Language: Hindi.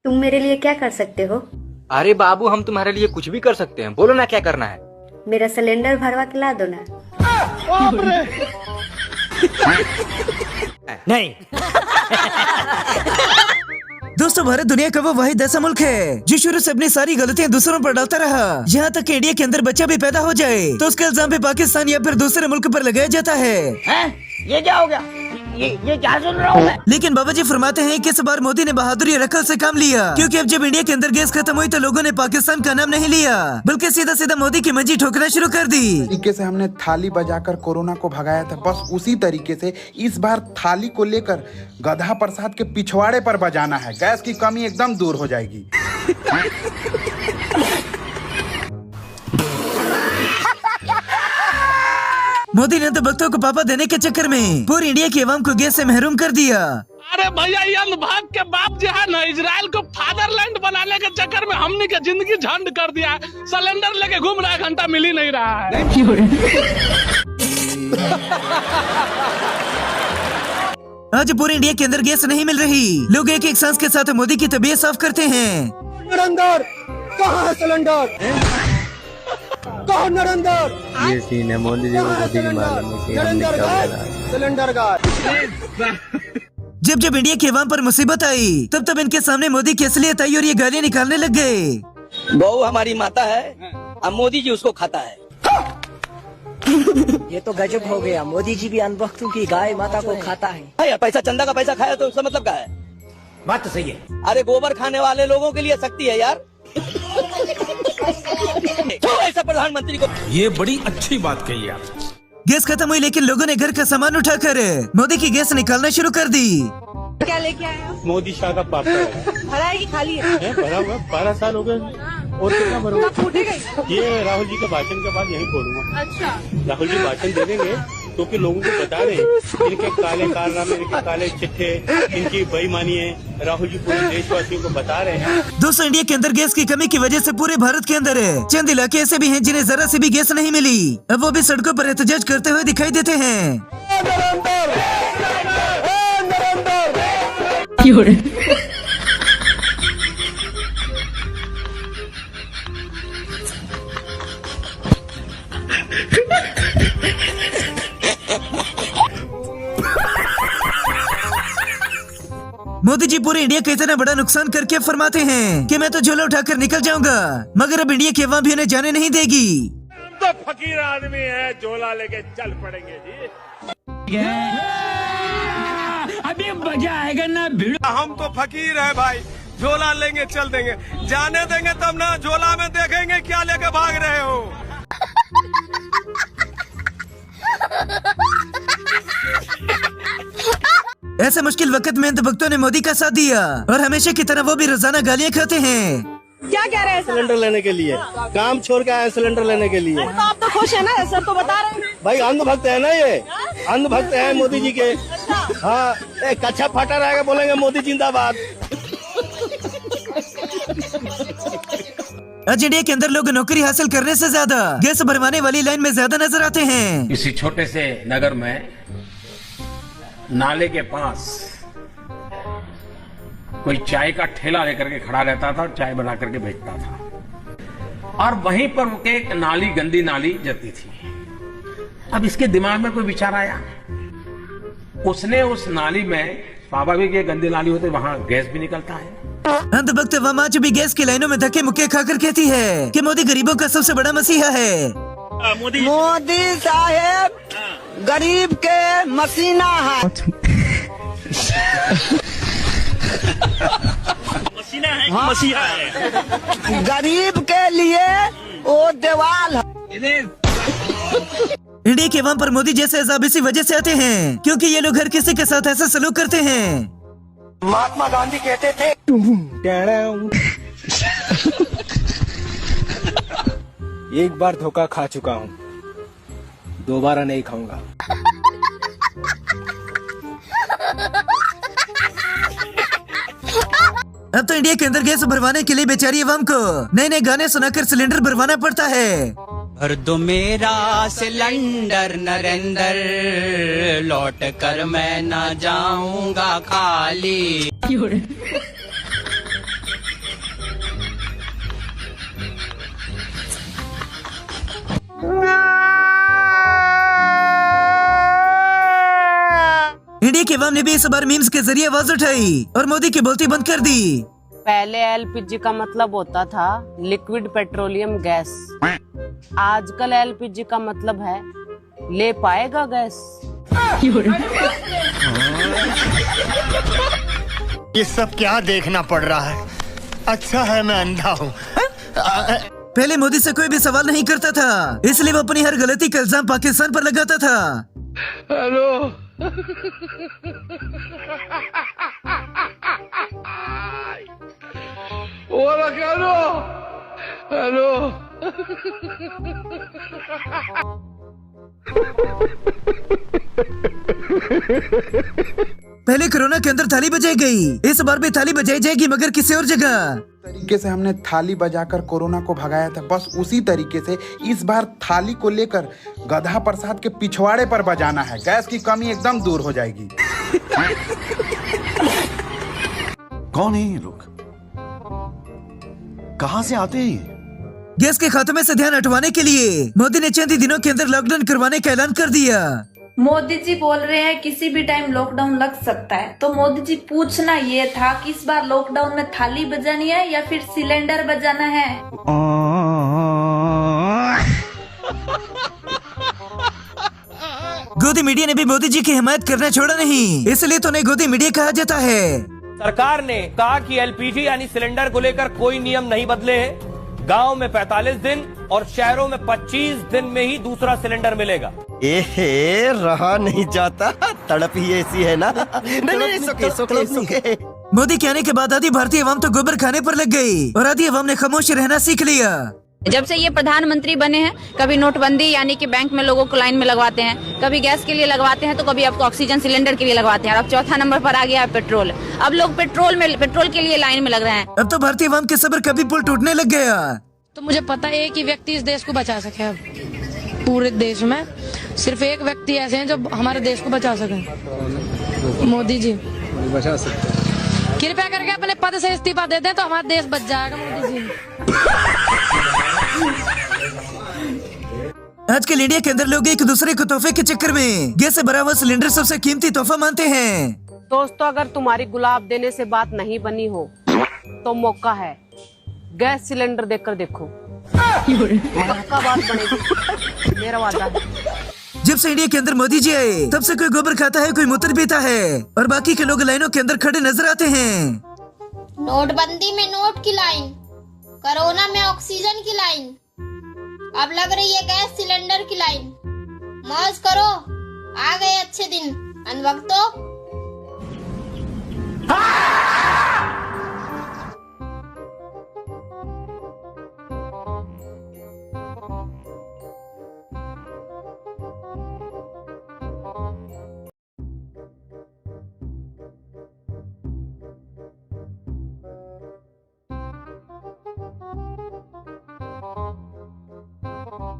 तुम मेरे लिए क्या कर सकते हो? अरे बाबू, हम तुम्हारे लिए कुछ भी कर सकते हैं, बोलो ना क्या करना है। मेरा सिलेंडर भरवा के ला दो ना। नहीं। दोस्तों, भारत दुनिया का वो वाहिद ऐसा मुल्क है जो शुरू से अपनी सारी गलतियां दूसरों पर डालता रहा। यहाँ तक कि इंडिया के अंदर बच्चा भी पैदा हो जाए तो उसके इल्जाम भी पाकिस्तान या फिर दूसरे मुल्क पर लगाया जाता है। ये क्या हो गया? ये क्या सुन रहा हूँ मैं? लेकिन बाबा जी फरमाते हैं कि इस बार मोदी ने बहादुरी और अकल से काम लिया, क्योंकि अब जब इंडिया के अंदर गैस खत्म हुई तो लोगों ने पाकिस्तान का नाम नहीं लिया, बल्कि सीधा सीधा मोदी की मंजी ठोकना शुरू कर दी। तरीके से हमने थाली बजाकर कोरोना को भगाया था, बस उसी तरीके से इस बार थाली को लेकर गधा प्रसाद के पिछवाड़े पर बजाना है। गैस की कमी एकदम दूर हो जाएगी। मोदी ने तो भक्तों को पापा देने के चक्कर में पूरी इंडिया की आवाम को गैस से महरूम कर दिया। अरे भैया, ये अंधभाग के बाप जो है ना, इजराइल को फादरलैंड बनाने के चक्कर में हमने के जिंदगी झंड कर दिया। सिलेंडर लेके घूम रहा है, घंटा मिल ही नहीं रहा है। आज पूरे इंडिया के अंदर गैस नहीं मिल रही। लोग एक एक सांस के साथ मोदी की तबीयत साफ करते हैं। नरेंद्र, कहाँ है सिलेंडर? कहाँ नरेंद्र? ये सीन है, मोदी जी को खुद ही मालूम है कि हमने क्या बोला है। सिलेंडर का जब जब इंडिया की आवाम पर मुसीबत आई तब तब इनके सामने मोदी की असलियत आई और ये गालियाँ निकालने लग गए। बहू हमारी माता है, अब मोदी जी उसको खाता है। ये तो गजब हो गया। मोदी जी भी अनबख्तों की गाय माता को खाता है। भैया, पैसा चंदा का पैसा खाया तो उसका मतलब क्या है? बात तो सही है। अरे गोबर खाने वाले लोगों के लिए शक्ति है यार। तो ऐसा प्रधानमंत्री को ये बड़ी अच्छी बात कही आप। गैस खत्म हुई लेकिन लोगों ने घर का सामान उठाकर मोदी की गैस निकालना शुरू कर दी। क्या लेके आए हो? मोदी शाह का पापा है। भरा है कि खाली है? भरा हुआ 12 साल हो गए और कितना भरूंगा? फूटेगा। ये राहुल जी के भाषण के बाद यही खोलूंगा। अच्छा, राहुल जी भाषण दे देंगे क्योंकि लोगों को बता रहे हैं इनके काले कारनामे, इनके काले चिट्ठे, इनकी बेईमानी है। राहुल जी पूरे देशवासियों को बता रहे हैं। दोस्तों, इंडिया के अंदर गैस की कमी की वजह से पूरे भारत के अंदर चंद इलाके ऐसे भी हैं जिन्हें जरा से भी गैस नहीं मिली। अब वो भी सड़कों पर एहतजाज करते हुए दिखाई देते हैं। मोदी जी पूरे इंडिया का इतना बड़ा नुकसान करके फरमाते हैं कि मैं तो झोला उठाकर निकल जाऊंगा, मगर अब इंडिया की आवाम भी उन्हें जाने नहीं देगी। तो फकीर आदमी है, झोला लेके चल पड़ेंगे जी। अभी मजा आएगा ना भिड़ो। हम तो फकीर है भाई, झोला लेंगे चल देंगे, जाने देंगे तब ना। झोला में देखेंगे क्या लेके भाग रहे हो। ऐसे मुश्किल वक्त में भक्तों ने मोदी का साथ दिया और हमेशा की तरह वो भी रोजाना गालियाँ खाते हैं। क्या कह रहे हैं? सिलेंडर लेने के लिए काम छोड़ के आए, सिलेंडर लेने के लिए। तो आप तो खुश है ना? सर तो बता रहे हैं भाई अंधभक्त है ना, ये अंधभक्त है मोदी जी के। हाँ, एक कच्चा फटा रहेगा, बोलेंगे मोदी जिंदाबाद। आज इंडिया के अंदर लोग नौकरी हासिल करने से ज्यादा गैस भरवाने वाली लाइन में ज्यादा नजर आते हैं। इसी छोटे से नगर में नाले के पास कोई चाय का ठेला लेकर के खड़ा रहता था और चाय बना करके बेचता था, और वहीं पर एक नाली, गंदी नाली जाती थी। अब इसके दिमाग में कोई विचार आया, उसने उस नाली में, स्वाभाविक ये गंदी नाली होती, वहां गैस भी निकलता है। अंधभक्त वह आज भी गैस की लाइनों में धक्के मुक्के खाकर कहती है कि मोदी गरीबों का सबसे बड़ा मसीहा है। मोदी साहेब गरीब के मसीना है। मसीना है, हाँ। मसीहा है। गरीब के लिए वो दीवाल है। इंडिया के आवाम पर मोदी जैसे अजाब इसी वजह से आते हैं क्योंकि ये लोग हर किसी के साथ ऐसा सलूक करते हैं। महात्मा गांधी कहते थे, एक बार धोखा खा चुका हूँ, दोबारा नहीं खाऊंगा। अब तो इंडिया के अंदर गैस भरवाने के लिए बेचारी आवाम को नए नए गाने सुनाकर सिलेंडर भरवाना पड़ता है। भर दो मेरा सिलेंडर नरेंद्र, लौट कर मैं ना जाऊंगा खाली। की अवाम ने भी इस बार मीम्स के जरिए आवाज उठाई और मोदी की बोलती बंद कर दी। पहले एलपीजी का मतलब होता था लिक्विड पेट्रोलियम गैस, आजकल एलपीजी का मतलब है ले पाएगा गैस। ये सब क्या देखना पड़ रहा है? अच्छा है मैं अंधा हूँ। पहले मोदी से कोई भी सवाल नहीं करता था, इसलिए वो अपनी हर गलती का इल्जाम पाकिस्तान पर लगाता था। हेलो हेलो पहले कोरोना के अंदर थाली बजाई गई, इस बार भी थाली बजाई जाएगी मगर किसी और जगह। तरीके से हमने थाली बजाकर कोरोना को भगाया था, बस उसी तरीके से इस बार थाली को लेकर गधा प्रसाद के पिछवाड़े पर बजाना है। गैस की कमी एकदम दूर हो जाएगी। कौन है ये लोग? कहाँ से आते हैं? गैस के खात्मे से ध्यान हटवाने के लिए मोदी ने चंद ही दिनों के अंदर लॉकडाउन करवाने का ऐलान कर दिया। मोदी जी बोल रहे हैं किसी भी टाइम लॉकडाउन लग सकता है, तो मोदी जी पूछना ये था कि इस बार लॉकडाउन में थाली बजानी है या फिर सिलेंडर बजाना है। गोदी मीडिया ने भी मोदी जी की हिमायत करना छोड़ा नहीं, इसलिए तो उन्हें गोदी मीडिया कहा जाता है। सरकार ने कहा कि एलपीजी यानी सिलेंडर को लेकर कोई नियम नहीं बदले हैं। गांव में 45 दिन और शहरों में 25 दिन में ही दूसरा सिलेंडर मिलेगा। एहे, रहा नहीं जाता, तड़प ही ऐसी है ना। नहीं, सोके। मोदी के आने के बाद आधी भारतीय अवाम तो गोबर खाने पर लग गई और आधी अवाम ने खामोश रहना सीख लिया। जब से ये प्रधानमंत्री बने हैं, कभी नोटबंदी यानी कि बैंक में लोगों को लाइन में लगवाते हैं, कभी गैस के लिए लगवाते हैं, तो कभी आपको ऑक्सीजन सिलेंडर के लिए लगवाते हैं, और अब चौथा नंबर पर आ गया है पेट्रोल। अब लोग पेट्रोल के लिए लाइन में लग रहे हैं। अब तो भारतीय अवाम के सब्र का भी पुल टूटने लग गया। तो मुझे पता है कि व्यक्ति इस देश को बचा सके। अब पूरे देश में सिर्फ एक व्यक्ति ऐसे हैं जो हमारे देश को बचा सके, मोदी जी बचा सकते। कृपया करके अपने पद से इस्तीफा दे दें तो हमारा देश बच जाएगा। मोदी जी आजकल इंडिया के अंदर लोग एक दूसरे को तोहफे के चक्कर में गैस से भरा हुआ सिलेंडर सबसे कीमती तोहफा मानते हैं। दोस्तों, अगर तुम्हारी गुलाब देने से बात नहीं बनी हो तो मौका है, गैस सिलेंडर देकर देखो, पक्का बात बनेगी, मेरा वादा है। जब से इंडिया के अंदर मोदी जी आए, तब से कोई गोबर खाता है, कोई मूत्र पीता है और बाकी के लोग लाइनों के अंदर खड़े नजर आते हैं। नोटबंदी में नोट की लाइन, कोरोना में ऑक्सीजन की लाइन, अब लग रही है गैस सिलेंडर की लाइन। मौज करो, आ गए अच्छे दिन अनवक्तो।